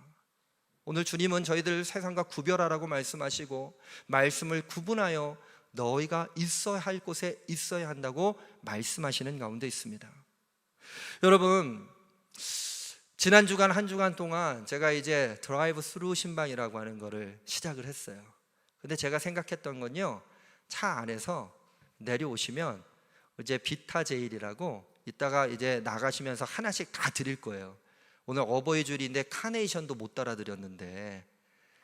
오늘 주님은 저희들 세상과 구별하라고 말씀하시고 말씀을 구분하여 너희가 있어야 할 곳에 있어야 한다고 말씀하시는 가운데 있습니다. 여러분, 지난 주간 한 주간 동안 제가 이제 드라이브 스루 신방이라고 하는 거를 시작을 했어요. 근데 제가 생각했던 건요, 차 안에서 내려오시면 이제 비타 제일이라고 이따가 이제 나가시면서 하나씩 다 드릴 거예요. 오늘 어버이 줄인데 카네이션도 못 따라 드렸는데,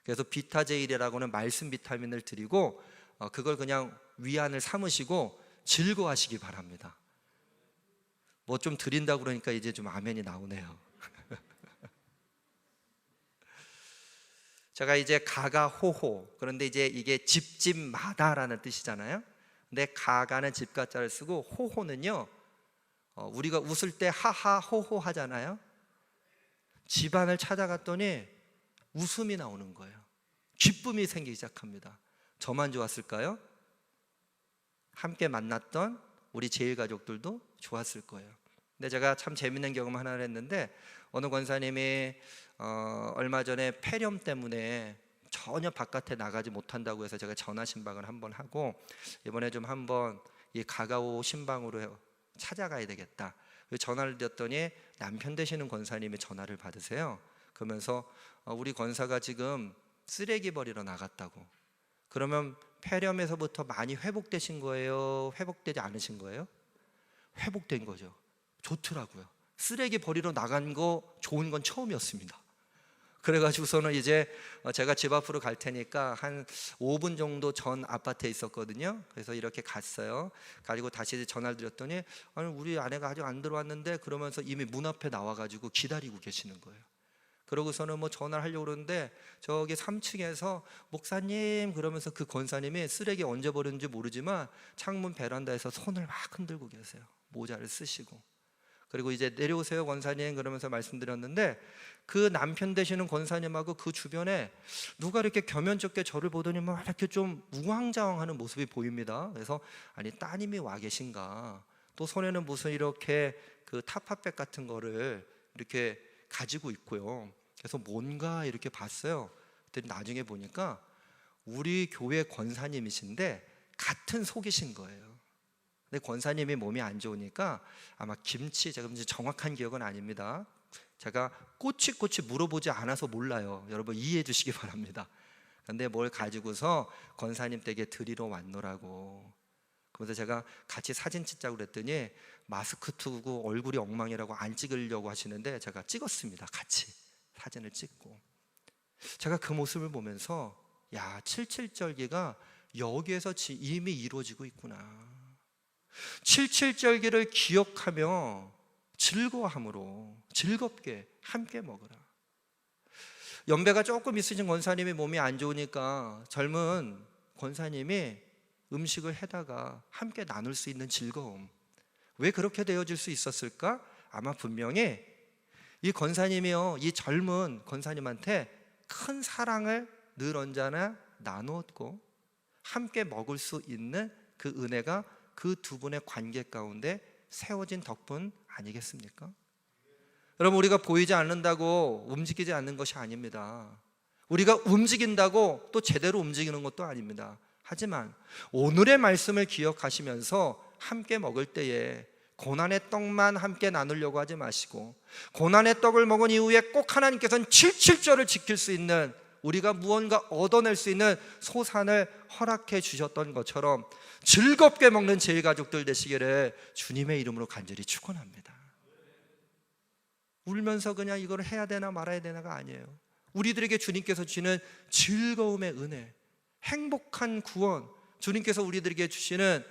그래서 비타 제일이라고는 말씀 비타민을 드리고 그걸 그냥 위안을 삼으시고 즐거워하시기 바랍니다. 뭐 좀 드린다고 그러니까 이제 좀 아멘이 나오네요. 제가 이제 가가호호, 그런데 이제 이게 집집마다라는 뜻이잖아요. 근데 가가는 집가자를 쓰고 호호는요, 우리가 웃을 때 하하 호호 하잖아요. 집안을 찾아갔더니 웃음이 나오는 거예요. 기쁨이 생기기 시작합니다. 저만 좋았을까요? 함께 만났던 우리 제일 가족들도 좋았을 거예요. 근데 제가 참 재밌는 경험 하나를 했는데, 어느 권사님이 얼마 전에 폐렴 때문에 전혀 바깥에 나가지 못한다고 해서 제가 전화 신방을 한번 하고, 이번에 좀 한번 이 가가오 신방으로 찾아가야 되겠다. 전화를 드렸더니 남편 되시는 권사님이 전화를 받으세요. 그러면서 우리 권사가 지금 쓰레기 버리러 나갔다고. 그러면 폐렴에서부터 많이 회복되신 거예요? 회복되지 않으신 거예요? 회복된 거죠. 좋더라고요. 쓰레기 버리러 나간 거 좋은 건 처음이었습니다. 그래가지고서는 이제 제가 집 앞으로 갈 테니까 한 5분 정도 전 아파트에 있었거든요. 그래서 이렇게 갔어요. 가지고 다시 전화를 드렸더니 아니, 우리 아내가 아직 안 들어왔는데, 그러면서 이미 문 앞에 나와가지고 기다리고 계시는 거예요. 그러고서는 뭐 전화를 하려고 그러는데 저기 3층에서 목사님 그러면서 그 권사님이 쓰레기 언제 버렸는지 모르지만 창문 베란다에서 손을 막 흔들고 계세요. 모자를 쓰시고. 그리고 이제 내려오세요 권사님 그러면서 말씀드렸는데, 그 남편 되시는 권사님하고 그 주변에 누가 이렇게 겸연쩍게 저를 보더니 막 이렇게 좀 우왕좌왕하는 모습이 보입니다. 그래서 아니 따님이 와 계신가, 또 손에는 무슨 이렇게 그 타파백 같은 거를 이렇게 가지고 있고요. 그래서 뭔가 이렇게 봤어요. 그랬더니 나중에 보니까 우리 교회 권사님이신데 같은 속이신 거예요. 근데 권사님이 몸이 안 좋으니까 아마 김치, 제가 정확한 기억은 아닙니다. 제가 꼬치꼬치 물어보지 않아서 몰라요. 여러분 이해해 주시기 바랍니다. 근데 뭘 가지고서 권사님 댁에 드리러 왔노라고. 그래서 제가 같이 사진 찍자고 그랬더니 마스크 투고 얼굴이 엉망이라고 안 찍으려고 하시는데 제가 찍었습니다. 같이 사진을 찍고. 제가 그 모습을 보면서 야, 77절기가 여기에서 이미 이루어지고 있구나. 77절기를 기억하며 즐거워함으로 즐겁게 함께 먹으라. 연배가 조금 있으신 권사님이 몸이 안 좋으니까 젊은 권사님이 음식을 해다가 함께 나눌 수 있는 즐거움, 왜 그렇게 되어질 수 있었을까? 아마 분명히 이 권사님이요, 이 젊은 권사님한테 큰 사랑을 늘 언제나 나누었고 함께 먹을 수 있는 그 은혜가 그 두 분의 관계 가운데 세워진 덕분 아니겠습니까? 여러분, 우리가 보이지 않는다고 움직이지 않는 것이 아닙니다. 우리가 움직인다고 또 제대로 움직이는 것도 아닙니다. 하지만 오늘의 말씀을 기억하시면서 함께 먹을 때에 고난의 떡만 함께 나누려고 하지 마시고, 고난의 떡을 먹은 이후에 꼭 하나님께서는 77절을 지킬 수 있는, 우리가 무언가 얻어낼 수 있는 소산을 허락해 주셨던 것처럼 즐겁게 먹는 제일가족들 되시기를 주님의 이름으로 간절히 축원합니다. 울면서 그냥 이걸 해야 되나 말아야 되나가 아니에요. 우리들에게 주님께서 주시는 즐거움의 은혜, 행복한 구원, 주님께서 우리들에게 주시는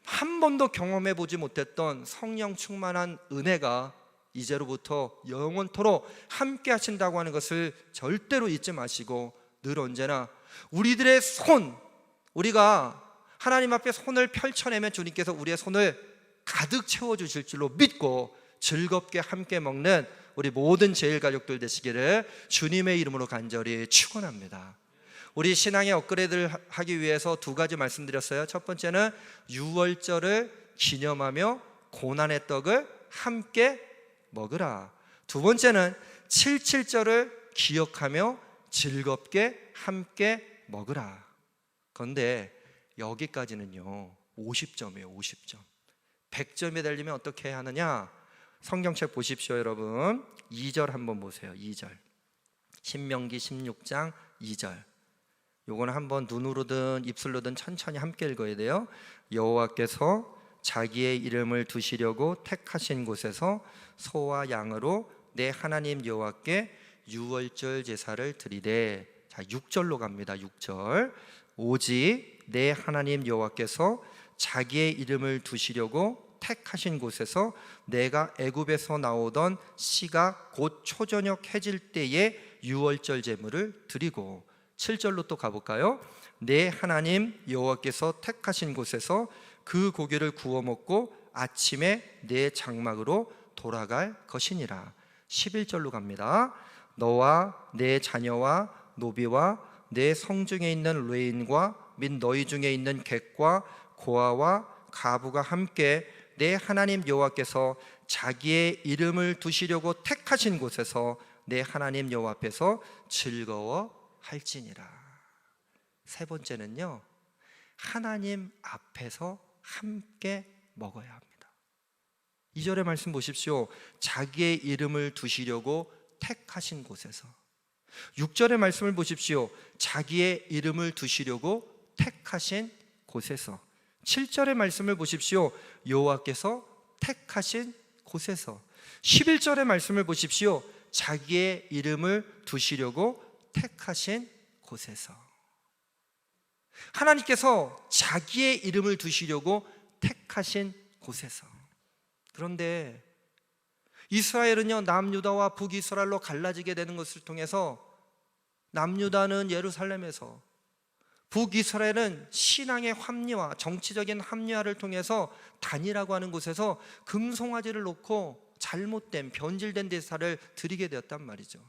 한 번도 경험해 보지 못했던 성령 충만한 은혜가 이제로부터 영원토록 함께 하신다고 하는 것을 절대로 잊지 마시고, 늘 언제나 우리들의 손, 우리가 하나님 앞에 손을 펼쳐내면 주님께서 우리의 손을 가득 채워주실 줄로 믿고 즐겁게 함께 먹는 우리 모든 제일가족들 되시기를 주님의 이름으로 간절히 축원합니다. 우리 신앙의 업그레이드를 하기 위해서 두 가지 말씀드렸어요. 첫 번째는 유월절을 기념하며 고난의 떡을 함께 먹으라. 두 번째는 77절을 기억하며 즐겁게 함께 먹으라. 그런데 여기까지는요 50점이에요. 50점. 100점이 되려면 어떻게 해야 하느냐? 성경책 보십시오. 여러분 2절 한번 보세요. 2절, 신명기 16장 2절. 요거는 한번 눈으로든 입술로든 천천히 함께 읽어야 돼요. 여호와께서 자기의 이름을 두시려고 택하신 곳에서 소와 양으로 내 하나님 여호와께 유월절 제사를 드리되. 자, 6절로 갑니다. 6절. 오직 내 하나님 여호와께서 자기의 이름을 두시려고 택하신 곳에서 내가 애굽에서 나오던 씨가 곧 초저녁 해질 때에 유월절 제물을 드리고. 7절로 또 가볼까요? 내 하나님 여호와께서 택하신 곳에서 그 고기를 구워 먹고 아침에 내 장막으로 돌아갈 것이니라. 11절로 갑니다. 너와 내 자녀와 노비와 내 성중에 있는 레인과 및 너희 중에 있는 객과 고아와 가부가 함께 내 하나님 여호와께서 자기의 이름을 두시려고 택하신 곳에서 내 하나님 여호와 앞에서 즐거워할지니라. 세 번째는요, 하나님 앞에서 함께 먹어야 합니다. 2절의 말씀 보십시오. 자기의 이름을 두시려고 택하신 곳에서. 6절의 말씀을 보십시오. 자기의 이름을 두시려고 택하신 곳에서. 7절의 말씀을 보십시오. 여호와께서 택하신 곳에서. 11절의 말씀을 보십시오. 자기의 이름을 두시려고 택하신 곳에서. 하나님께서 자기의 이름을 두시려고 택하신 곳에서. 그런데 이스라엘은요, 남유다와 북이스라엘로 갈라지게 되는 것을 통해서 남유다는 예루살렘에서, 북이스라엘은 신앙의 합리화, 정치적인 합리화를 통해서 단이라고 하는 곳에서 금송아지를 놓고 잘못된 변질된 제사를 드리게 되었단 말이죠.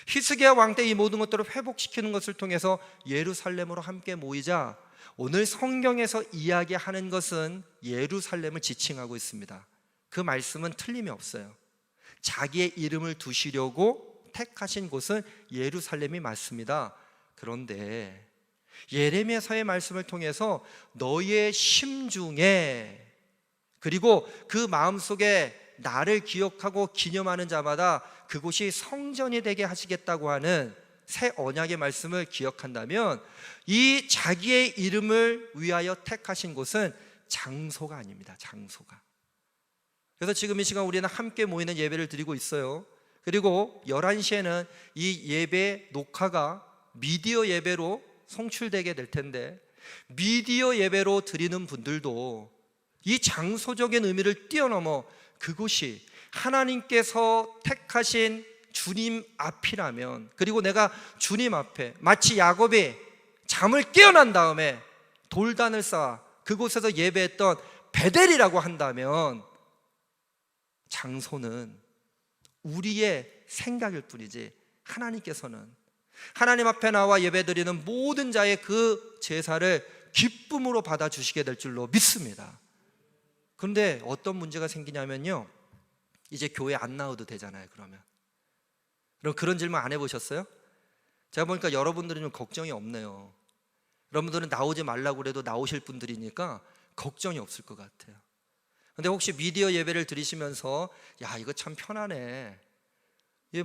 히스기야 왕 때 이 모든 것들을 회복시키는 것을 통해서 예루살렘으로 함께 모이자 오늘 성경에서 이야기하는 것은 예루살렘을 지칭하고 있습니다. 그 말씀은 틀림이 없어요. 자기의 이름을 두시려고 택하신 곳은 예루살렘이 맞습니다. 그런데 예레미야서의 말씀을 통해서 너희의 심중에, 그리고 그 마음속에 나를 기억하고 기념하는 자마다 그곳이 성전이 되게 하시겠다고 하는 새 언약의 말씀을 기억한다면 이 자기의 이름을 위하여 택하신 곳은 장소가 아닙니다. 장소가. 그래서 지금 이 시간 우리는 함께 모이는 예배를 드리고 있어요. 그리고 11시에는 이 예배 녹화가 미디어 예배로 송출되게 될 텐데, 미디어 예배로 드리는 분들도 이 장소적인 의미를 뛰어넘어 그곳이 하나님께서 택하신 주님 앞이라면, 그리고 내가 주님 앞에 마치 야곱이 잠을 깨어난 다음에 돌단을 쌓아 그곳에서 예배했던 베델이라고 한다면, 장소는 우리의 생각일 뿐이지 하나님께서는 하나님 앞에 나와 예배드리는 모든 자의 그 제사를 기쁨으로 받아주시게 될 줄로 믿습니다. 그런데 어떤 문제가 생기냐면요, 이제 교회 안 나와도 되잖아요. 그럼 그런 질문 안 해보셨어요? 제가 보니까 여러분들은 좀 걱정이 없네요. 여러분들은 나오지 말라고 그래도 나오실 분들이니까 걱정이 없을 것 같아요. 근데 혹시 미디어 예배를 드리시면서 야, 이거 참 편하네,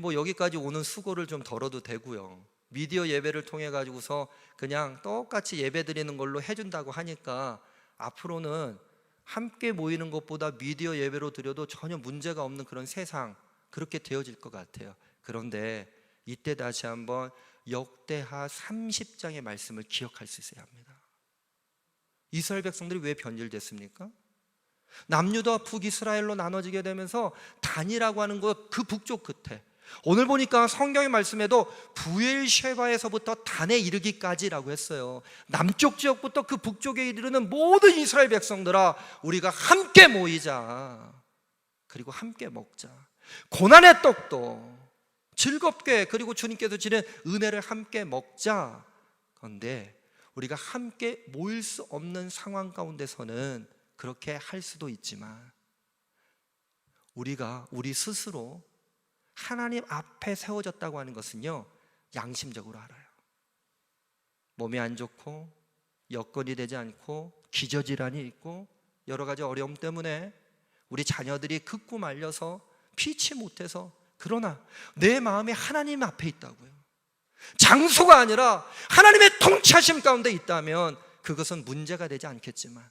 뭐 여기까지 오는 수고를 좀 덜어도 되고요, 미디어 예배를 통해 가지고서 그냥 똑같이 예배 드리는 걸로 해준다고 하니까 앞으로는 함께 모이는 것보다 미디어 예배로 드려도 전혀 문제가 없는 그런 세상, 그렇게 되어질 것 같아요. 그런데 이때 다시 한번 역대하 30장의 말씀을 기억할 수 있어야 합니다. 이스라엘 백성들이 왜 변질됐습니까? 남유다와 북이스라엘로 나눠지게 되면서 단이라고 하는 곳, 그 북쪽 끝에, 오늘 보니까 성경의 말씀에도 부엘셰바에서부터 단에 이르기까지라고 했어요. 남쪽 지역부터 그 북쪽에 이르는 모든 이스라엘 백성들아, 우리가 함께 모이자, 그리고 함께 먹자, 고난의 떡도 즐겁게, 그리고 주님께서 주시는 은혜를 함께 먹자. 그런데 우리가 함께 모일 수 없는 상황 가운데서는 그렇게 할 수도 있지만, 우리 스스로 하나님 앞에 세워졌다고 하는 것은요, 양심적으로 알아요. 몸이 안 좋고 여건이 되지 않고 기저질환이 있고 여러 가지 어려움 때문에 우리 자녀들이 극구 말려서 피치 못해서, 그러나 내 마음이 하나님 앞에 있다고요. 장소가 아니라 하나님의 통치하심 가운데 있다면 그것은 문제가 되지 않겠지만,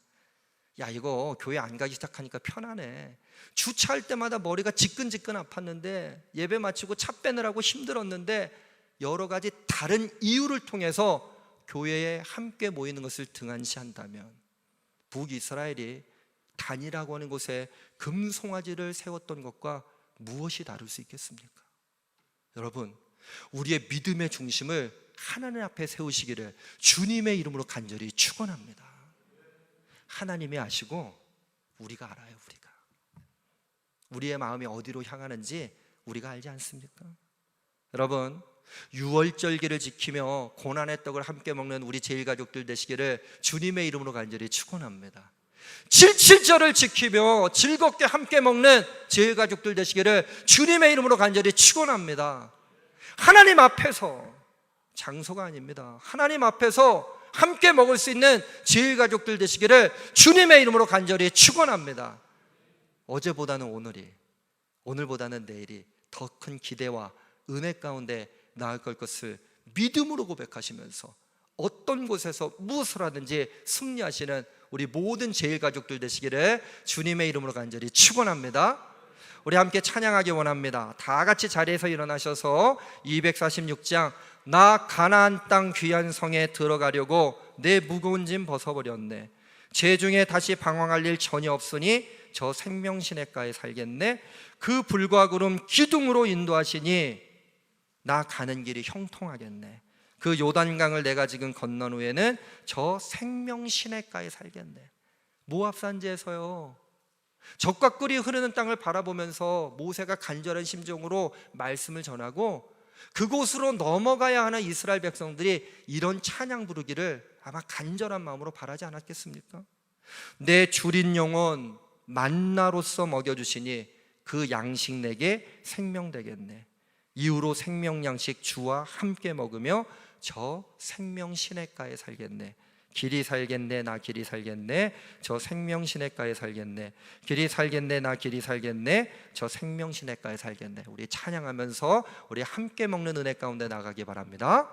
야, 이거 교회 안 가기 시작하니까 편하네, 주차할 때마다 머리가 지끈지끈 아팠는데 예배 마치고 차 빼느라고 힘들었는데, 여러 가지 다른 이유를 통해서 교회에 함께 모이는 것을 등한시한다면, 북이스라엘이 단이라고 하는 곳에 금송아지를 세웠던 것과 무엇이 다를 수 있겠습니까? 여러분, 우리의 믿음의 중심을 하나님 앞에 세우시기를 주님의 이름으로 간절히 축원합니다. 하나님이 아시고 우리가 알아요. 우리의 마음이 어디로 향하는지 우리가 알지 않습니까? 여러분, 유월절기를 지키며 고난의 떡을 함께 먹는 우리 제일가족들 되시기를 주님의 이름으로 간절히 축원합니다. 77절을 지키며 즐겁게 함께 먹는 제일가족들 되시기를 주님의 이름으로 간절히 축원합니다. 하나님 앞에서, 장소가 아닙니다, 하나님 앞에서 함께 먹을 수 있는 제일가족들 되시기를 주님의 이름으로 간절히 축원합니다. 어제보다는 오늘이, 오늘보다는 내일이 더 큰 기대와 은혜 가운데 나아갈 것을 믿음으로 고백하시면서 어떤 곳에서 무엇을 하든지 승리하시는 우리 모든 제일가족들 되시기를 주님의 이름으로 간절히 축원합니다. 우리 함께 찬양하기 원합니다. 다 같이 자리에서 일어나셔서 246장 나 가나안 땅 귀한 성에 들어가려고 내 무거운 짐 벗어버렸네. 죄중에 다시 방황할 일 전혀 없으니 저 생명시냇가에 살겠네. 그 불과 구름 기둥으로 인도하시니 나 가는 길이 형통하겠네. 그 요단강을 내가 지금 건넌 후에는 저 생명시냇가에 살겠네. 모압 산지에서요, 적과 꿀이 흐르는 땅을 바라보면서 모세가 간절한 심정으로 말씀을 전하고 그곳으로 넘어가야 하는 이스라엘 백성들이 이런 찬양 부르기를 아마 간절한 마음으로 바라지 않았겠습니까? 내 줄인 영혼 만나로서 먹여주시니 그 양식 내게 생명 되겠네. 이후로 생명 양식 주와 함께 먹으며 저 생명 시냇가에 살겠네. 길이 살겠네 나 길이 살겠네 저 생명시냇가에 살겠네. 길이 살겠네 나 길이 살겠네 저 생명시냇가에 살겠네. 우리 찬양하면서 우리 함께 먹는 은혜 가운데 나가기 바랍니다.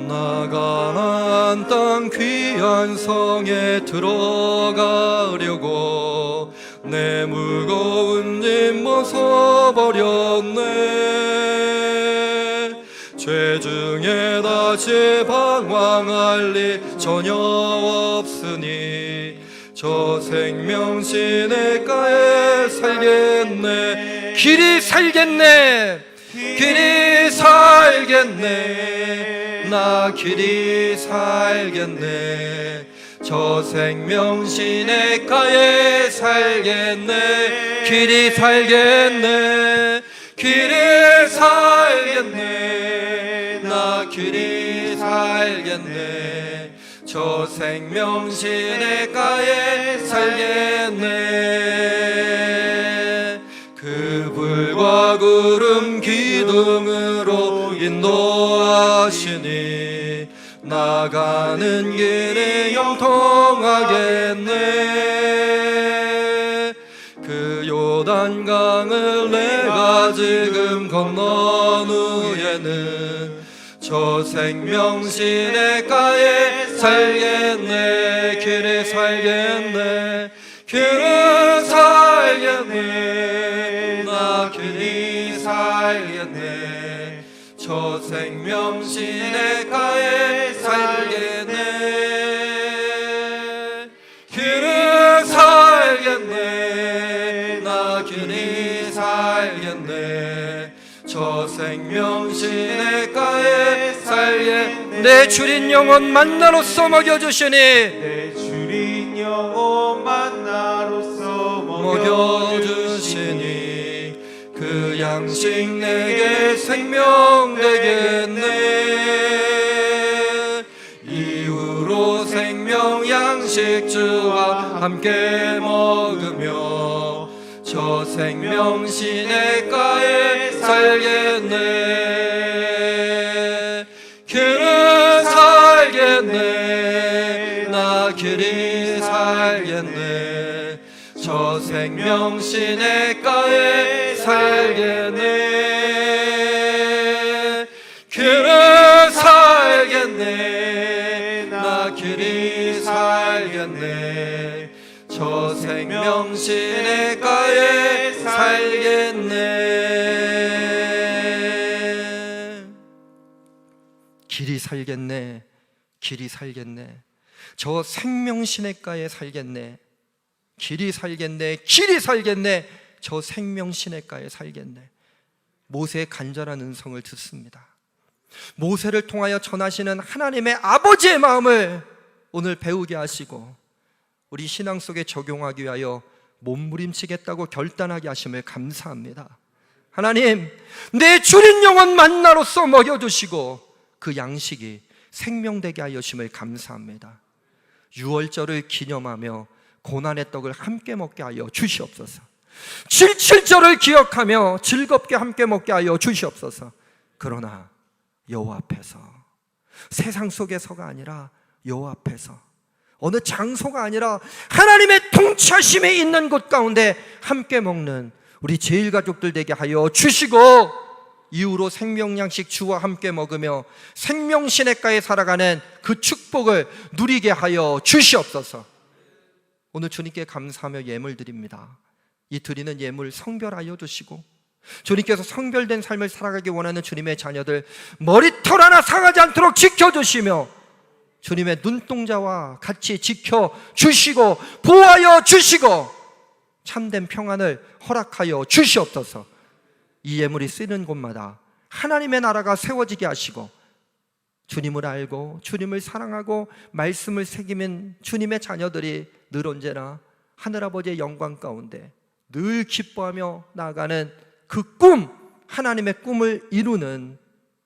나 가나안 땅 귀한 성에 들어가려고 내 무거운 짐 벗어버렸네. 죄 중에 다시 방황할 일 전혀 없으니 저 생명시냇가에 살겠네. 길이 살겠네 길이 살겠네 나 길이 살겠네 저 생명시냇가에 살겠네. 길이 살겠네 길이 살겠네 나 길이 살겠네 저 생명시냇가에 살겠네. 그 불과 구름 기둥으로 인도하시니 나가는 길에 형통하겠네. 그 요단강을 내가 지금 건넌 후에는 저 생명시냇가에 살겠네. 길에 살겠네 길에 살겠네 나 길이 살겠네 저 생명시냇가에 살겠네. 길에 살겠네 나 길이 살겠네 저 생명시냇가에 살겠네. 내 주린 영혼 만나로서 먹여주시니 내 주린 영혼 만나로서 먹여주시니 그 양식 내게 생명 되겠네. 이후로 생명 양식 주와 함께 먹으며 저 생명 시냇가에 살겠네. 길에 살겠네 나 길이 살겠네 저 생명 시냇가에 살겠네. 길에 살겠네 나 길이 살겠네 저 생명 시냇가에 살겠네. 길이 살겠네 길이 살겠네 저 생명 시냇가에 살겠네. 길이 살겠네 길이 살겠네 저 생명 시냇가에 살겠네. 모세의 간절한 음성을 듣습니다. 모세를 통하여 전하시는 하나님의 아버지의 마음을 오늘 배우게 하시고 우리 신앙 속에 적용하기 위하여 몸부림치겠다고 결단하게 하심을 감사합니다. 하나님, 내 주린 영혼 만나로서 먹여주시고 그 양식이 생명되게 하여 주심을 감사합니다. 유월절을 기념하며 고난의 떡을 함께 먹게 하여 주시옵소서. 77절을 기억하며 즐겁게 함께 먹게 하여 주시옵소서. 그러나 여호와 앞에서, 세상 속에서가 아니라 여호와 앞에서, 어느 장소가 아니라 하나님의 통치하심에 있는 곳 가운데 함께 먹는 우리 제일가족들 되게 하여 주시고, 이후로 생명양식 주와 함께 먹으며 생명시냇가에 살아가는 그 축복을 누리게 하여 주시옵소서. 오늘 주님께 감사하며 예물 드립니다. 이 드리는 예물 성별하여 주시고, 주님께서 성별된 삶을 살아가기 원하는 주님의 자녀들 머리털 하나 상하지 않도록 지켜주시며 주님의 눈동자와 같이 지켜주시고 보호하여 주시고 참된 평안을 허락하여 주시옵소서. 이 예물이 쓰는 곳마다 하나님의 나라가 세워지게 하시고 주님을 알고 주님을 사랑하고 말씀을 새기는 주님의 자녀들이 늘 언제나 하늘아버지의 영광 가운데 늘 기뻐하며 나아가는 그 꿈, 하나님의 꿈을 이루는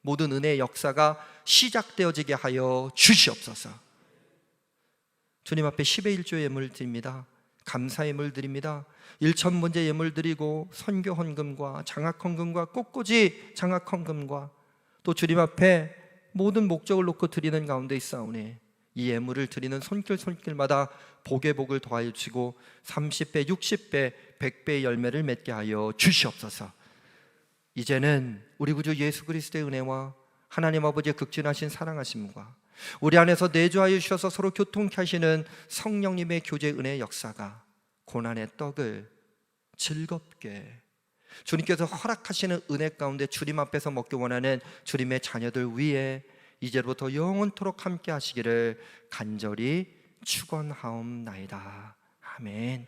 모든 은혜의 역사가 시작되어지게 하여 주시옵소서. 주님 앞에 10의 1조 예물을 드립니다. 감사 예물 드립니다. 1,000번째 예물 드리고 선교 헌금과 장학 헌금과 꽃꽂이 장학 헌금과 또 주님 앞에 모든 목적을 놓고 드리는 가운데 있사오니 이 예물을 드리는 손길마다 복의 복을 더하여 주시고 30배, 60배, 100배의 열매를 맺게 하여 주시옵소서. 이제는 우리 구주 예수 그리스도의 은혜와 하나님 아버지의 극진하신 사랑하심과 우리 안에서 내주하여 주셔서 서로 교통케 하시는 성령님의 교제 은혜의 역사가 고난의 떡을 즐겁게 주님께서 허락하시는 은혜 가운데 주님 앞에서 먹기 원하는 주님의 자녀들 위에 이제부터 영원토록 함께 하시기를 간절히 축원하옵나이다. 아멘.